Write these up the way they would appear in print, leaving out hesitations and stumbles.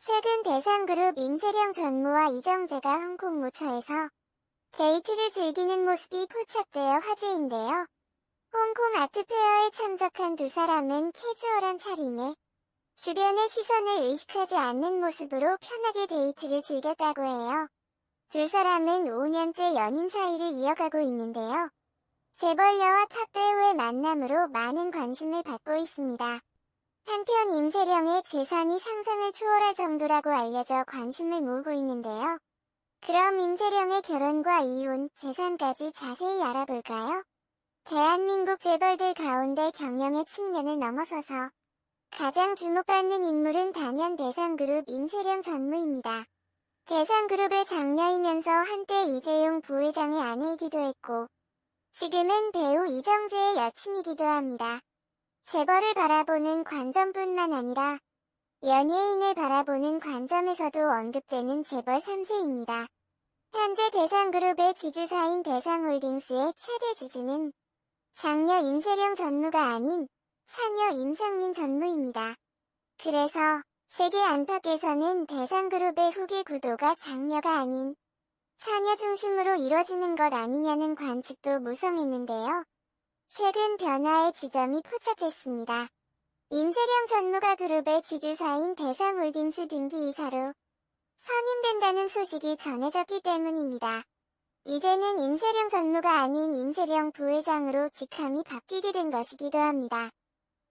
최근 대상그룹 임세령 전무와 이정재가 홍콩모처에서 데이트를 즐기는 모습이 포착되어 화제인데요. 홍콩 아트페어에 참석한 두 사람은 캐주얼한 차림에 주변의 시선을 의식하지 않는 모습으로 편하게 데이트를 즐겼다고 해요. 두 사람은 5년째 연인 사이를 이어가고 있는데요. 재벌녀와 탑배우의 만남으로 많은 관심을 받고 있습니다. 한편 임세령의 재산이 상상을 초월할 정도라고 알려져 관심을 모으고 있는데요. 그럼 임세령의 결혼과 이혼, 재산까지 자세히 알아볼까요? 대한민국 재벌들 가운데 경영의 측면을 넘어서서 가장 주목받는 인물은 단연 대상그룹 임세령 전무입니다. 대상그룹의 장녀이면서 한때 이재용 부회장의 아내이기도 했고 지금은 배우 이정재의 여친이기도 합니다. 재벌을 바라보는 관점뿐만 아니라 연예인을 바라보는 관점에서도 언급되는 재벌 3세입니다. 현재 대상그룹의 지주사인 대상홀딩스의 최대 주주는 장녀 임세령 전무가 아닌 사녀 임상민 전무입니다. 그래서 세계 안팎에서는 대상그룹의 후계 구도가 장녀가 아닌 사녀 중심으로 이뤄지는 것 아니냐는 관측도 무성했는데요. 최근 변화의 지점이 포착됐습니다. 임세령 전무가 그룹의 지주사인 대상홀딩스 등기이사로 선임된다는 소식이 전해졌기 때문입니다. 이제는 임세령 전무가 아닌 임세령 부회장으로 직함이 바뀌게 된 것이기도 합니다.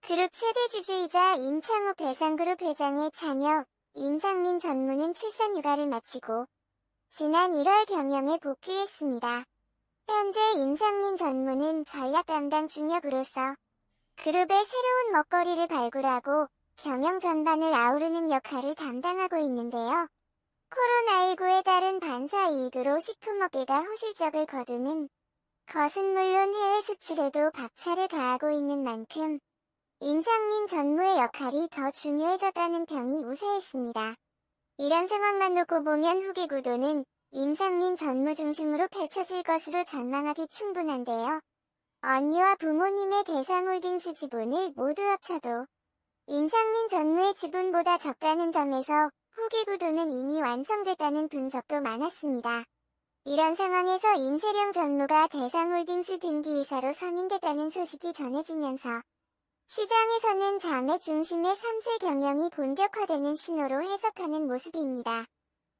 그룹 최대 주주이자 임창욱 대상그룹 회장의 자녀 임상민 전무는 출산 휴가를 마치고 지난 1월 경영에 복귀했습니다. 현재 임상민 전무는 전략 담당 중역으로서 그룹의 새로운 먹거리를 발굴하고 경영 전반을 아우르는 역할을 담당하고 있는데요. 코로나19에 따른 반사 이익으로 식품업계가 호실적을 거두는 것은 물론 해외 수출에도 박차를 가하고 있는 만큼 임상민 전무의 역할이 더 중요해졌다는 평이 우세했습니다. 이런 상황만 놓고 보면 후계 구도는 임상민 전무 중심으로 펼쳐질 것으로 전망하기 충분한데요. 언니와 부모님의 대상홀딩스 지분을 모두 합쳐도 임상민 전무의 지분보다 적다는 점에서 후계 구도는 이미 완성됐다는 분석도 많았습니다. 이런 상황에서 임세령 전무가 대상홀딩스 등기이사로 선임됐다는 소식이 전해지면서 시장에서는 자매 중심의 3세 경영이 본격화되는 신호로 해석하는 모습입니다.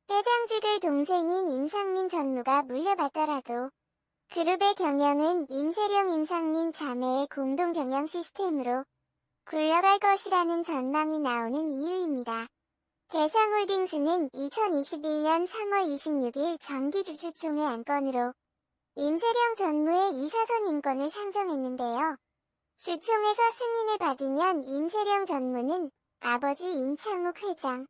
회장직을 동생인 임상민 전무가 물려받더라도 그룹의 경영은 임세령 임상민 자매의 공동 경영 시스템으로 굴러갈 것이라는 전망이 나오는 이유입니다. 대상홀딩스는 2021년 3월 26일 정기주주총회 안건으로 임세령 전무의 이사선 임건을 상정했는데요. 주총에서 승인을 받으면 임세령 전무는 아버지 임창욱 회장,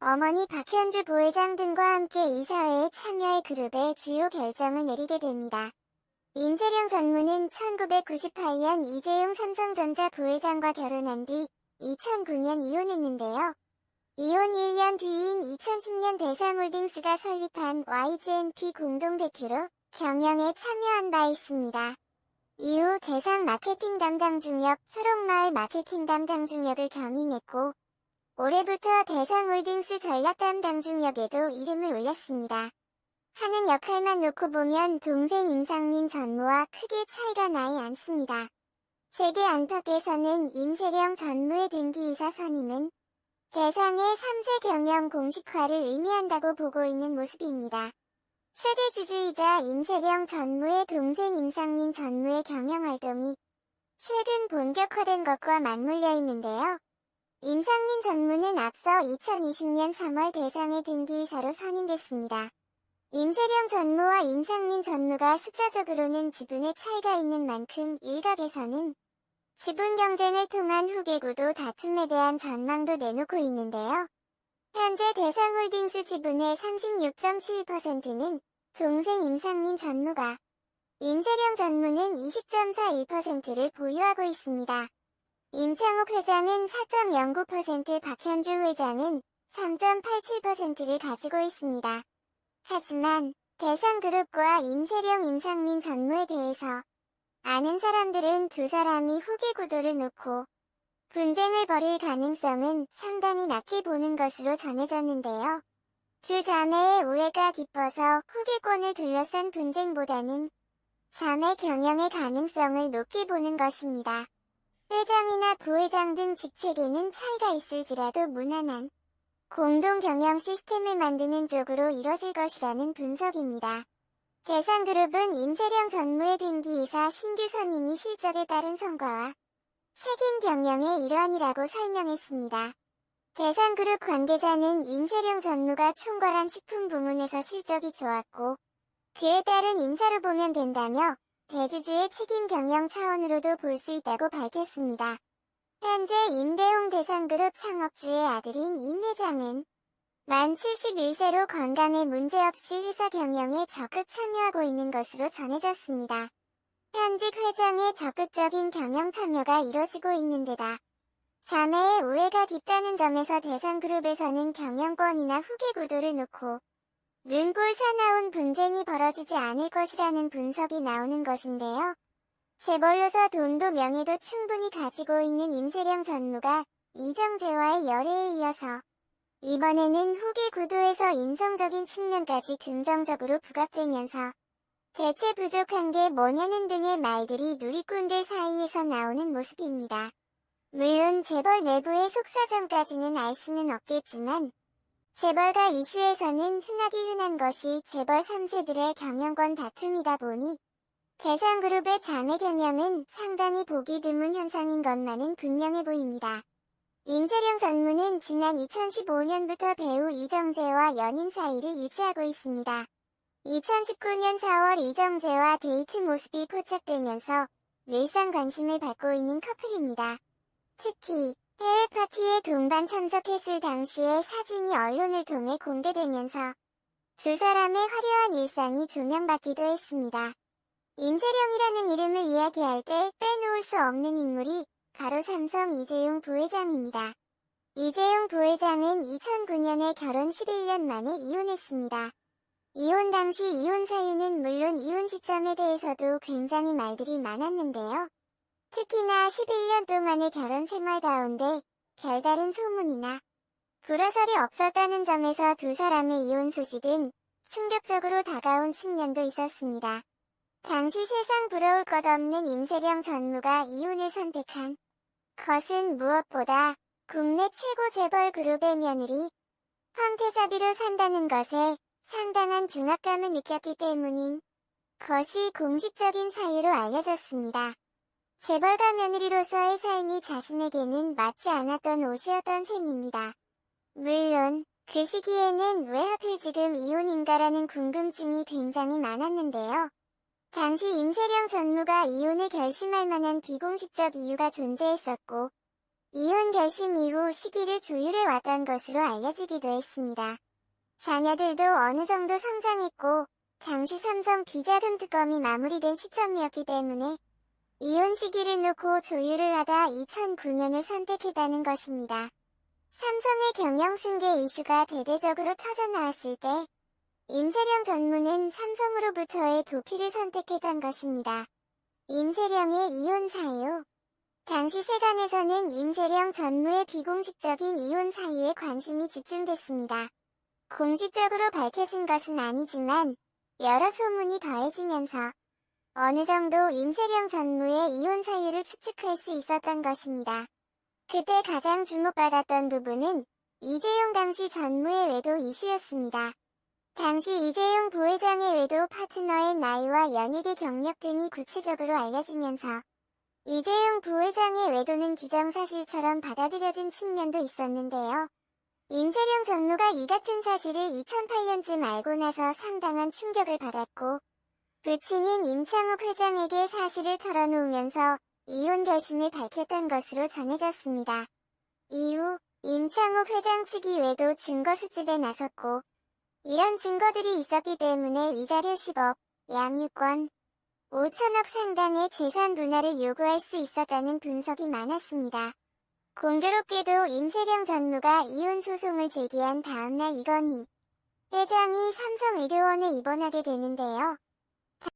어머니 박현주 부회장 등과 함께 이사회에 참여해 그룹의 주요 결정을 내리게 됩니다. 임세령 전무는 1998년 이재용 삼성전자 부회장과 결혼한 뒤 2009년 이혼했는데요. 이혼 1년 뒤인 2010년 대상홀딩스가 설립한 YGNP 공동대표로 경영에 참여한 바 있습니다. 이후 대상 마케팅 담당 중역, 초록마을 마케팅 담당 중역을 겸임했고 올해부터 대상홀딩스 전략 담당 중역에도 이름을 올렸습니다. 하는 역할만 놓고 보면 동생 임상민 전무와 크게 차이가 나지 않습니다. 세계 안팎에서는 임세령 전무의 등기이사 선임은 대상의 3세 경영 공식화를 의미한다고 보고 있는 모습입니다. 최대 주주이자 임세령 전무의 동생 임상민 전무의 경영활동이 최근 본격화된 것과 맞물려 있는데요. 임상민 전무는 앞서 2020년 3월 대상의 등기이사로 선임됐습니다. 임세령 전무와 임상민 전무가 숫자적으로는 지분의 차이가 있는 만큼 일각에서는 지분 경쟁을 통한 후계구도 다툼에 대한 전망도 내놓고 있는데요. 현재 대상홀딩스 지분의 36.72%는 동생 임상민 전무가, 임세령 전무는 20.41%를 보유하고 있습니다. 임창욱 회장은 4.09%, 박현주 회장은 3.87%를 가지고 있습니다. 하지만 대상그룹과 임세령 임상민 전무에 대해서 아는 사람들은 두 사람이 후계 구도를 놓고 분쟁을 벌일 가능성은 상당히 낮게 보는 것으로 전해졌는데요. 두 자매의 우애가 깊어서 후계권을 둘러싼 분쟁보다는 자매 경영의 가능성을 높게 보는 것입니다. 회장이나 부회장 등 직책에는 차이가 있을지라도 무난한 공동 경영 시스템을 만드는 쪽으로 이뤄질 것이라는 분석입니다. 대상그룹은 임세령 전무의 등기이사 신규 선임이 실적에 따른 성과와 책임 경영의 일환이라고 설명했습니다. 대상그룹 관계자는 임세령 전무가 총괄한 식품부문에서 실적이 좋았고 그에 따른 인사로 보면 된다며 대주주의 책임 경영 차원으로도 볼 수 있다고 밝혔습니다. 현재 임대용 대상그룹 창업주의 아들인 임 회장은 만 71세로 건강에 문제없이 회사 경영에 적극 참여하고 있는 것으로 전해졌습니다. 현직 회장의 적극적인 경영 참여가 이뤄지고 있는 데다 자매의 우애가 깊다는 점에서 대상그룹에서는 경영권이나 후계 구도를 놓고 눈꼴 사나운 분쟁이 벌어지지 않을 것이라는 분석이 나오는 것인데요. 재벌로서 돈도 명예도 충분히 가지고 있는 임세령 전무가 이정재와의 열애에 이어서 이번에는 후계 구도에서 인성적인 측면까지 긍정적으로 부각되면서 대체 부족한 게 뭐냐는 등의 말들이 누리꾼들 사이에서 나오는 모습입니다. 물론 재벌 내부의 속사정까지는 알 수는 없겠지만 재벌가 이슈에서는 흔하기 흔한 것이 재벌 3세들의 경영권 다툼이다 보니 대상그룹의 자매 경영은 상당히 보기 드문 현상인 것만은 분명해 보입니다. 임세령 전무는 지난 2015년부터 배우 이정재와 연인 사이를 유지하고 있습니다. 2019년 4월 이정재와 데이트 모습이 포착되면서 늘상 관심을 받고 있는 커플입니다. 특히 해외 파티에 동반 참석했을 당시의 사진이 언론을 통해 공개되면서 두 사람의 화려한 일상이 조명받기도 했습니다. 임세령이라는 이름을 이야기할 때 빼놓을 수 없는 인물이 바로 삼성 이재용 부회장입니다. 이재용 부회장은 2009년에 결혼 11년 만에 이혼했습니다. 이혼 당시 이혼 사유는 물론 이혼 시점에 대해서도 굉장히 말들이 많았는데요. 특히나 11년 동안의 결혼 생활 가운데 별다른 소문이나 불화설이 없었다는 점에서 두 사람의 이혼 소식은 충격적으로 다가온 측면도 있었습니다. 당시 세상 부러울 것 없는 임세령 전무가 이혼을 선택한 것은 무엇보다 국내 최고 재벌 그룹의 며느리 황태자비로 산다는 것에 상당한 중압감을 느꼈기 때문인 것이 공식적인 사유로 알려졌습니다. 재벌가 며느리로서의 삶이 자신에게는 맞지 않았던 옷이었던 셈입니다. 물론 그 시기에는 왜 하필 지금 이혼인가라는 궁금증이 굉장히 많았는데요. 당시 임세령 전무가 이혼을 결심할 만한 비공식적 이유가 존재했었고 이혼 결심 이후 시기를 조율해 왔던 것으로 알려지기도 했습니다. 자녀들도 어느 정도 성장했고 당시 삼성 비자금 특검이 마무리된 시점이었기 때문에 이혼 시기를 놓고 조율을 하다 2009년을 선택했다는 것입니다. 삼성의 경영 승계 이슈가 대대적으로 터져나왔을 때 임세령 전무는 삼성으로부터의 도피를 선택했던 것입니다. 임세령의 이혼 사유. 당시 세간에서는 임세령 전무의 비공식적인 이혼 사유에 관심이 집중됐습니다. 공식적으로 밝혀진 것은 아니지만 여러 소문이 더해지면서 어느 정도 임세령 전무의 이혼 사유를 추측할 수 있었던 것입니다. 그때 가장 주목받았던 부분은 이재용 당시 전무의 외도 이슈였습니다. 당시 이재용 부회장의 외도 파트너의 나이와 연예계 경력 등이 구체적으로 알려지면서 이재용 부회장의 외도는 기정사실처럼 받아들여진 측면도 있었는데요. 임세령 전무가 이 같은 사실을 2008년쯤 알고 나서 상당한 충격을 받았고 부친인 임창욱 회장에게 사실을 털어놓으면서 이혼 결심을 밝혔던 것으로 전해졌습니다. 이후 임창욱 회장 측이 외도 증거 수집에 나섰고 이런 증거들이 있었기 때문에 위자료 10억, 양육권 5천억 상당의 재산 분할을 요구할 수 있었다는 분석이 많았습니다. 공교롭게도 임세령 전무가 이혼 소송을 제기한 다음날 이건희 회장이 삼성의료원에 입원하게 되는데요.